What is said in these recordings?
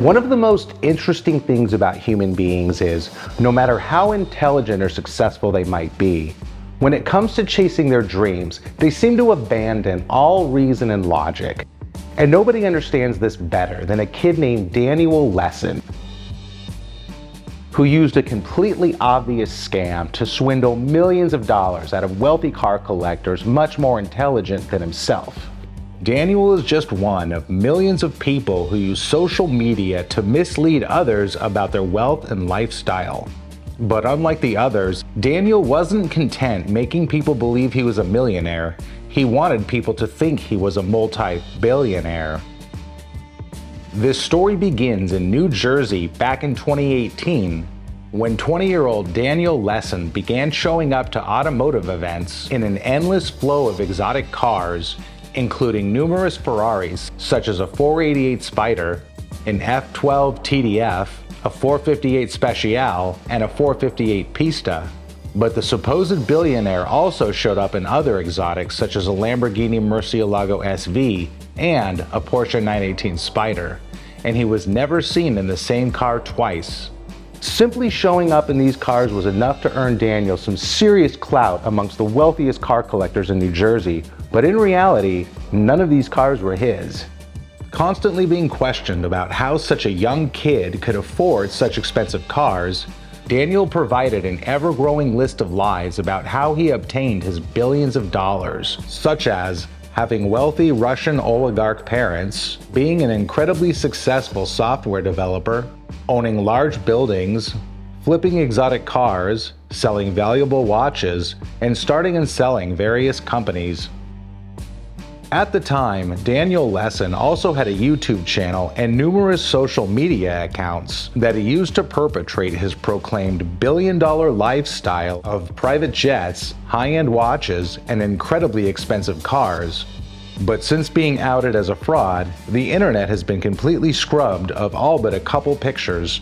One of the most interesting things about human beings is, no matter how intelligent or successful they might be, when it comes to chasing their dreams, they seem to abandon all reason and logic. And nobody understands this better than a kid named Daniel Lesin, who used a completely obvious scam to swindle millions of dollars out of wealthy car collectors much more intelligent than himself. Daniel is just one of millions of people who use social media to mislead others about their wealth and lifestyle. But unlike the others, Daniel wasn't content making people believe he was a millionaire. He wanted people to think he was a multi-billionaire. This story begins in New Jersey back in 2018, when 20-year-old Daniel Lesin began showing up to automotive events in an endless flow of exotic cars, including numerous Ferraris such as a 488 Spider, an F12 TDF, a 458 Speciale, and a 458 Pista. But the supposed billionaire also showed up in other exotics such as a Lamborghini Murcielago SV and a Porsche 918 Spider, and he was never seen in the same car twice. Simply showing up in these cars was enough to earn Daniel some serious clout amongst the wealthiest car collectors in New Jersey, but in reality, none of these cars were his. Constantly being questioned about how such a young kid could afford such expensive cars, Daniel provided an ever-growing list of lies about how he obtained his billions of dollars, such as having wealthy Russian oligarch parents, being an incredibly successful software developer, owning large buildings, flipping exotic cars, selling valuable watches, and starting and selling various companies. At the time, Daniel Lesin also had a YouTube channel and numerous social media accounts that he used to perpetrate his proclaimed billion-dollar lifestyle of private jets, high-end watches, and incredibly expensive cars. But since being outed as a fraud, the internet has been completely scrubbed of all but a couple pictures.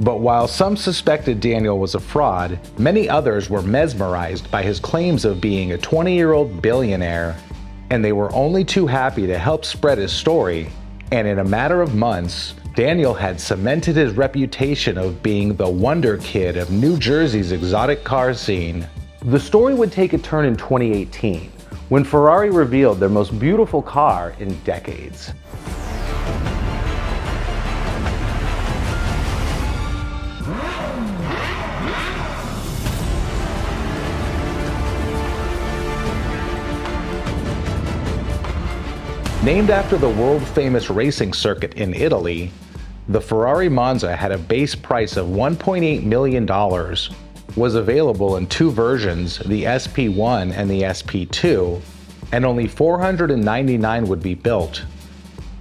But while some suspected Daniel was a fraud, many others were mesmerized by his claims of being a 20-year-old billionaire, and they were only too happy to help spread his story. And in a matter of months, Daniel had cemented his reputation of being the wonder kid of New Jersey's exotic car scene. The story would take a turn in 2018, when Ferrari revealed their most beautiful car in decades. Named after the world-famous racing circuit in Italy, the Ferrari Monza had a base price of $1.8 million, was available in two versions, the SP1 and the SP2, and only 499 would be built.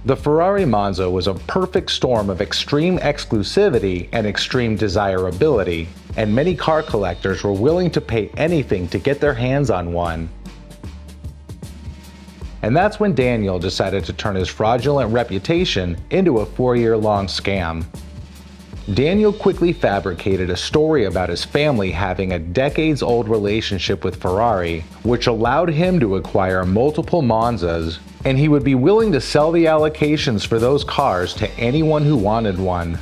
The Ferrari Monza was a perfect storm of extreme exclusivity and extreme desirability, and many car collectors were willing to pay anything to get their hands on one. And that's when Daniel decided to turn his fraudulent reputation into a 4-year-long scam. Daniel quickly fabricated a story about his family having a decades-old relationship with Ferrari, which allowed him to acquire multiple Monzas, and he would be willing to sell the allocations for those cars to anyone who wanted one.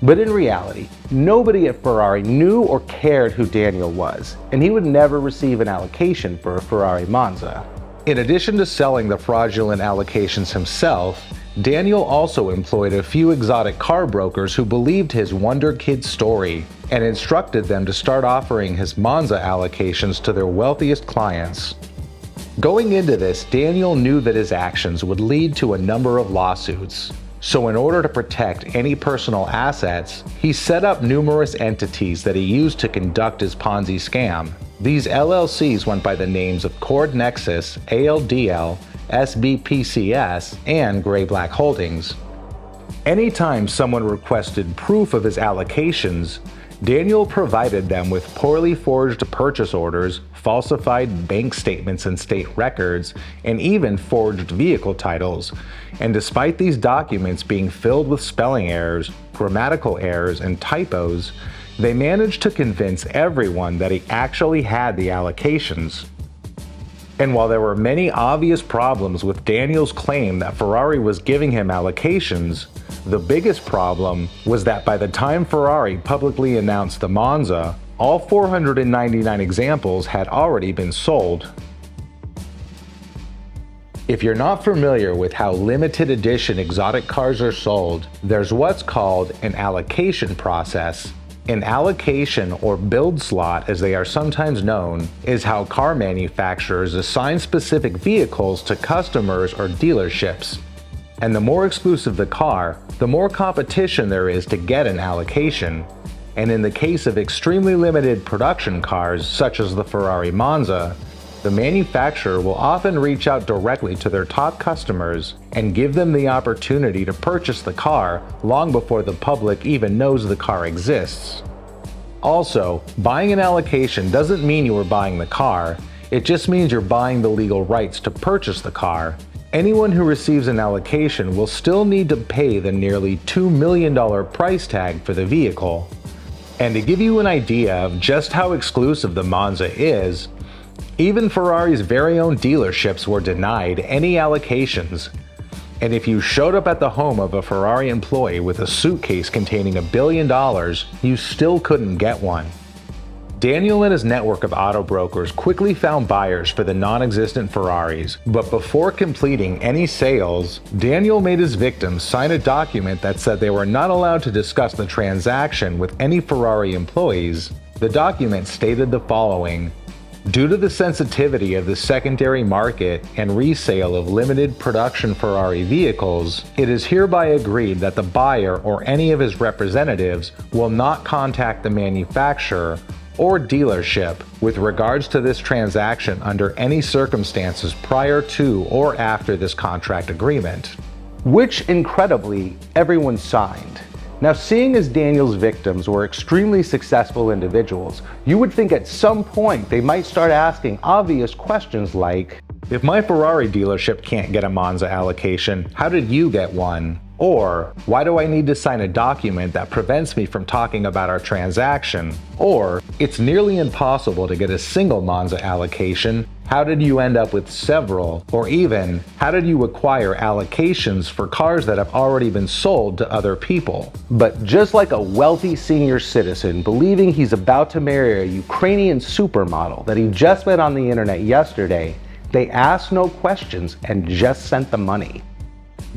But in reality, nobody at Ferrari knew or cared who Daniel was, and he would never receive an allocation for a Ferrari Monza. In addition to selling the fraudulent allocations himself, Daniel also employed a few exotic car brokers who believed his Wonder Kid story and instructed them to start offering his Monza allocations to their wealthiest clients. Going into this, Daniel knew that his actions would lead to a number of lawsuits. So in order to protect any personal assets, he set up numerous entities that he used to conduct his Ponzi scam. These LLCs went by the names of Cord Nexus, ALDL, SBPCS, and Gray Black Holdings. Anytime someone requested proof of his allocations, Daniel provided them with poorly forged purchase orders, falsified bank statements and state records, and even forged vehicle titles. And despite these documents being filled with spelling errors, grammatical errors, and typos, they managed to convince everyone that he actually had the allocations. And while there were many obvious problems with Daniel's claim that Ferrari was giving him allocations, The biggest problem was that by the time Ferrari publicly announced the Monza, all 499 examples had already been sold. If you're not familiar with how limited edition exotic cars are sold, there's what's called an allocation process. An allocation, or build slot as they are sometimes known, is how car manufacturers assign specific vehicles to customers or dealerships. And the more exclusive the car, the more competition there is to get an allocation. And in the case of extremely limited production cars, such as the Ferrari Monza, the manufacturer will often reach out directly to their top customers and give them the opportunity to purchase the car long before the public even knows the car exists. Also, buying an allocation doesn't mean you are buying the car, it just means you're buying the legal rights to purchase the car. Anyone who receives an allocation will still need to pay the nearly $2 million price tag for the vehicle. And to give you an idea of just how exclusive the Monza is, even Ferrari's very own dealerships were denied any allocations. And if you showed up at the home of a Ferrari employee with a suitcase containing $1 billion, you still couldn't get one. Daniel and his network of auto brokers quickly found buyers for the non-existent Ferraris, but before completing any sales, Daniel made his victims sign a document that said they were not allowed to discuss the transaction with any Ferrari employees. The document stated the following: due to the sensitivity of the secondary market and resale of limited production Ferrari vehicles, it is hereby agreed that the buyer or any of his representatives will not contact the manufacturer or dealership with regards to this transaction under any circumstances prior to or after this contract agreement. Which, incredibly, everyone signed. Now, seeing as Daniel's victims were extremely successful individuals, you would think at some point they might start asking obvious questions like, if my Ferrari dealership can't get a Monza allocation, how did you get one? Or, why do I need to sign a document that prevents me from talking about our transaction? Or, it's nearly impossible to get a single Monza allocation. How did you end up with several? Or even, how did you acquire allocations for cars that have already been sold to other people? But just like a wealthy senior citizen believing he's about to marry a Ukrainian supermodel that he just met on the internet yesterday, they asked no questions and just sent the money.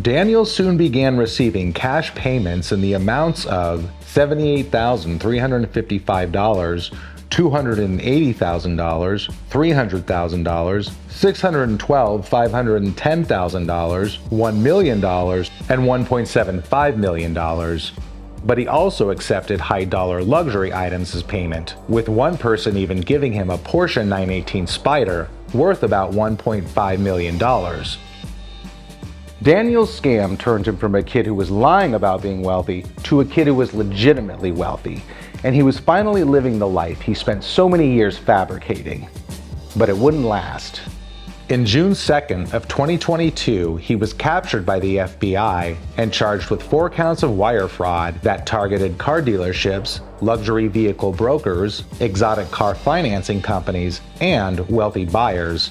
Daniel soon began receiving cash payments in the amounts of $78,355, $280,000, $300,000, $612,510,000, $1 million, and $1.75 million. But he also accepted high-dollar luxury items as payment, with one person even giving him a Porsche 918 Spyder worth about $1.5 million. Daniel's scam turned him from a kid who was lying about being wealthy to a kid who was legitimately wealthy, and he was finally living the life he spent so many years fabricating. But it wouldn't last. In June 2nd of 2022, he was captured by the FBI and charged with 4 counts of wire fraud that targeted car dealerships, luxury vehicle brokers, exotic car financing companies, and wealthy buyers.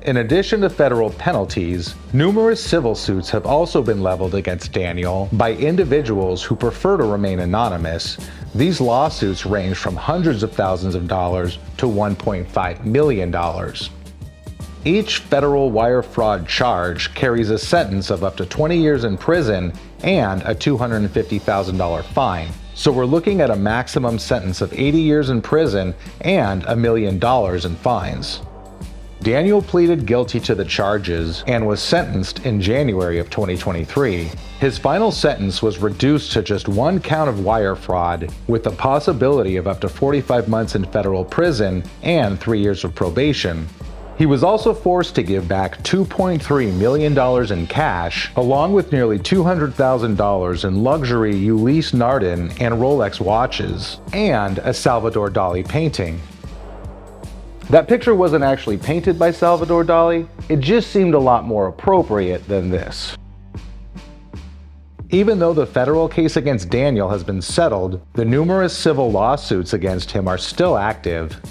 In addition to federal penalties, numerous civil suits have also been leveled against Daniel by individuals who prefer to remain anonymous. These lawsuits range from hundreds of thousands of dollars to $1.5 million. Each federal wire fraud charge carries a sentence of up to 20 years in prison and a $250,000 fine. So we're looking at a maximum sentence of 80 years in prison and $1 million in fines. Daniel pleaded guilty to the charges and was sentenced in January of 2023. His final sentence was reduced to just 1 count of wire fraud, with the possibility of up to 45 months in federal prison and 3 years of probation. He was also forced to give back $2.3 million in cash, along with nearly $200,000 in luxury Ulysse Nardin and Rolex watches, and a Salvador Dali painting. That picture wasn't actually painted by Salvador Dali, it just seemed a lot more appropriate than this. Even though the federal case against Daniel has been settled, the numerous civil lawsuits against him are still active.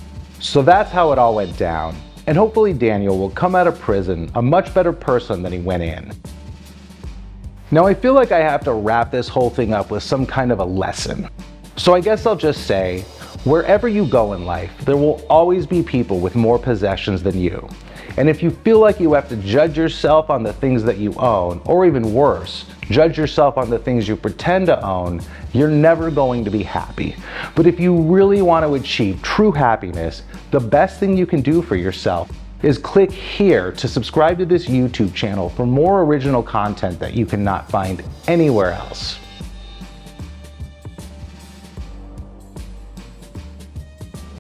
So that's how it all went down, and hopefully Daniel will come out of prison a much better person than he went in. Now I feel like I have to wrap this whole thing up with some kind of a lesson. So I guess I'll just say, wherever you go in life, there will always be people with more possessions than you. And if you feel like you have to judge yourself on the things that you own, or even worse, judge yourself on the things you pretend to own, you're never going to be happy. But if you really want to achieve true happiness, the best thing you can do for yourself is click here to subscribe to this YouTube channel for more original content that you cannot find anywhere else.